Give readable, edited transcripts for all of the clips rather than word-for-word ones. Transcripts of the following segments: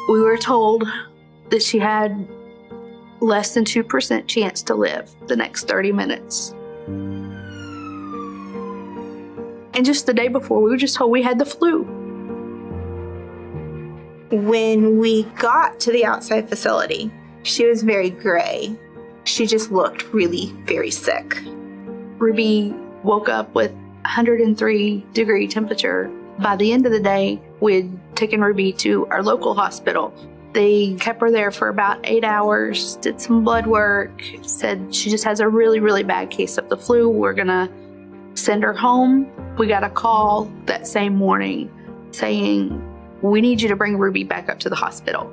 We were told that she had less than 2% chance to live the next 30 minutes. And just the day before, we were just told we had the flu. When we got to the outside facility, she was very gray. She just looked really very sick. Ruby woke up with 103-degree temperature. By the end of the day, we'd taken Ruby to our local hospital. They kept her there for about 8 hours, did some blood work, said she just has a really, really bad case of the flu. We're gonna send her home. We got a call that same morning saying, we need you to bring Ruby back up to the hospital.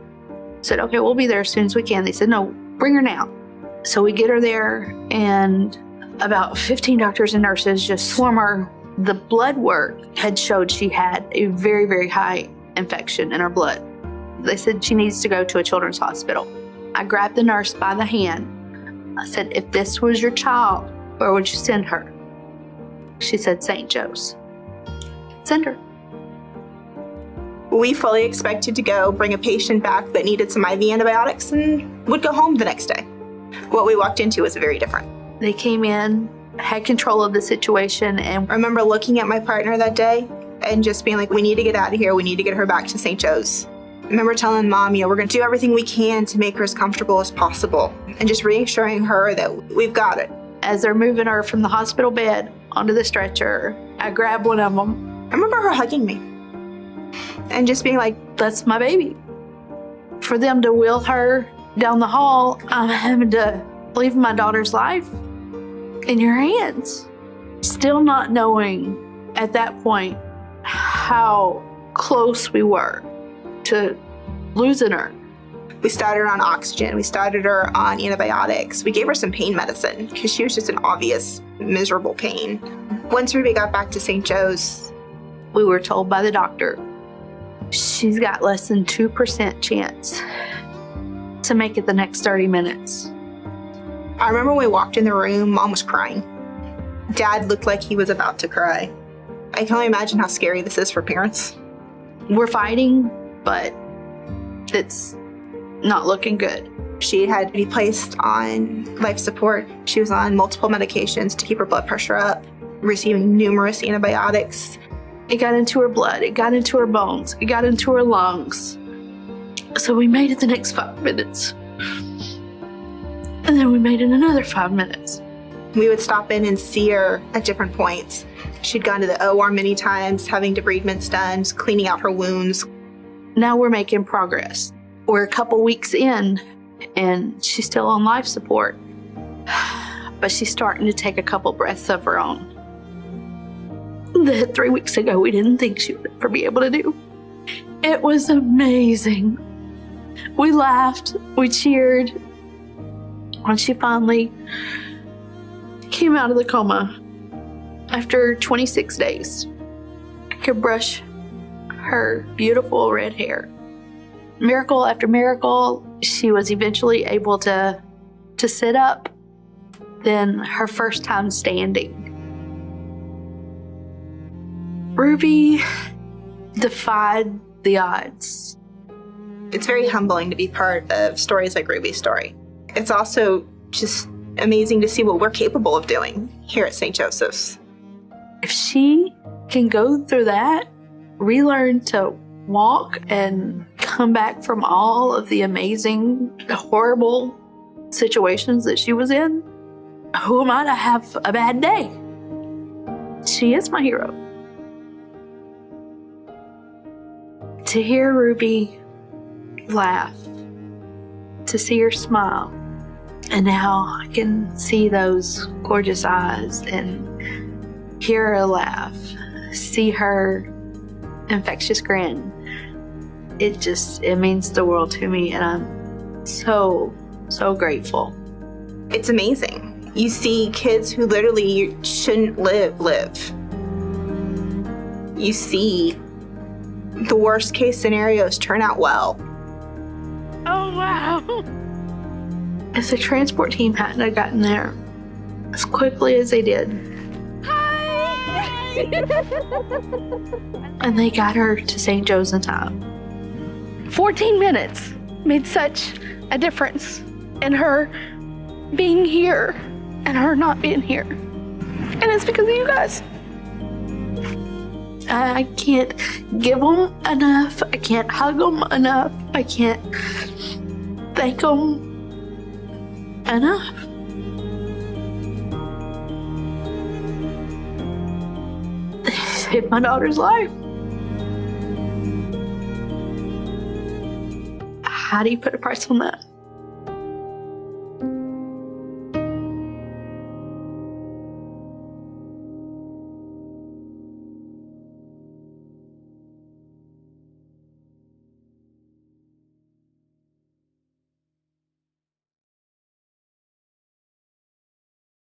Said, okay, we'll be there as soon as we can. They said, no, bring her now. So we get her there, and about 15 doctors and nurses just swarm her. The blood work had showed she had a very, very high infection in her blood. They said she needs to go to a children's hospital. I grabbed the nurse by the hand. I said, if this was your child, where would you send her? She said, St. Joe's. Send her. We fully expected to go bring a patient back that needed some IV antibiotics and would go home the next day. What we walked into was very different. They came in, had control of the situation, and I remember looking at my partner that day and just being like, we need to get out of here. We need to get her back to St. Joe's. I remember telling Mom, we're going to do everything we can to make her as comfortable as possible, and just reassuring her that we've got it. As they're moving her from the hospital bed onto the stretcher, I grabbed one of them. I remember her hugging me and just being like, that's my baby. For them to wheel her down the hall, I'm having to leave my daughter's life in your hands. Still not knowing at that point how close we were to losing her. We started her on oxygen. We started her on antibiotics. We gave her some pain medicine because she was just in obvious, miserable pain. Once Ruby got back to St. Joe's, we were told by the doctor, she's got less than 2% chance to make it the next 30 minutes. I remember when we walked in the room, Mom was crying. Dad looked like he was about to cry. I can only imagine how scary this is for parents. We're fighting, but it's not looking good. She had to be placed on life support. She was on multiple medications to keep her blood pressure up, receiving numerous antibiotics. It got into her blood, it got into her bones, it got into her lungs. So we made it the next 5 minutes. And then we made it another 5 minutes. We would stop in and see her at different points. She'd gone to the OR many times, having debridements done, cleaning out her wounds. Now we're making progress. We're a couple weeks in, and she's still on life support. But she's starting to take a couple breaths of her own. That 3 weeks ago we didn't think she would ever be able to do. It was amazing. We laughed, we cheered. When she finally came out of the coma after 26 days, I could brush her beautiful red hair. Miracle after miracle, she was eventually able to sit up. Then her first time standing. Ruby defied the odds. It's very humbling to be part of stories like Ruby's story. It's also just amazing to see what we're capable of doing here at St. Joseph's. If she can go through that, relearn to walk, and come back from all of the amazing, horrible situations that she was in, who am I to have a bad day? She is my hero. To hear Ruby laugh, to see her smile, and now I can see those gorgeous eyes and hear her laugh, see her infectious grin. It means the world to me, and I'm so grateful. It's amazing. You see kids who literally shouldn't live. You see the worst case scenarios turn out well. Oh, wow. If the transport team hadn't have gotten there as quickly as they did, Hi! And they got her to St. Joe's in time. 14 minutes made such a difference in her being here and her not being here. And it's because of you guys. I can't give them enough. I can't hug them enough. I can't thank them enough. They saved my daughter's life. How do you put a price on that?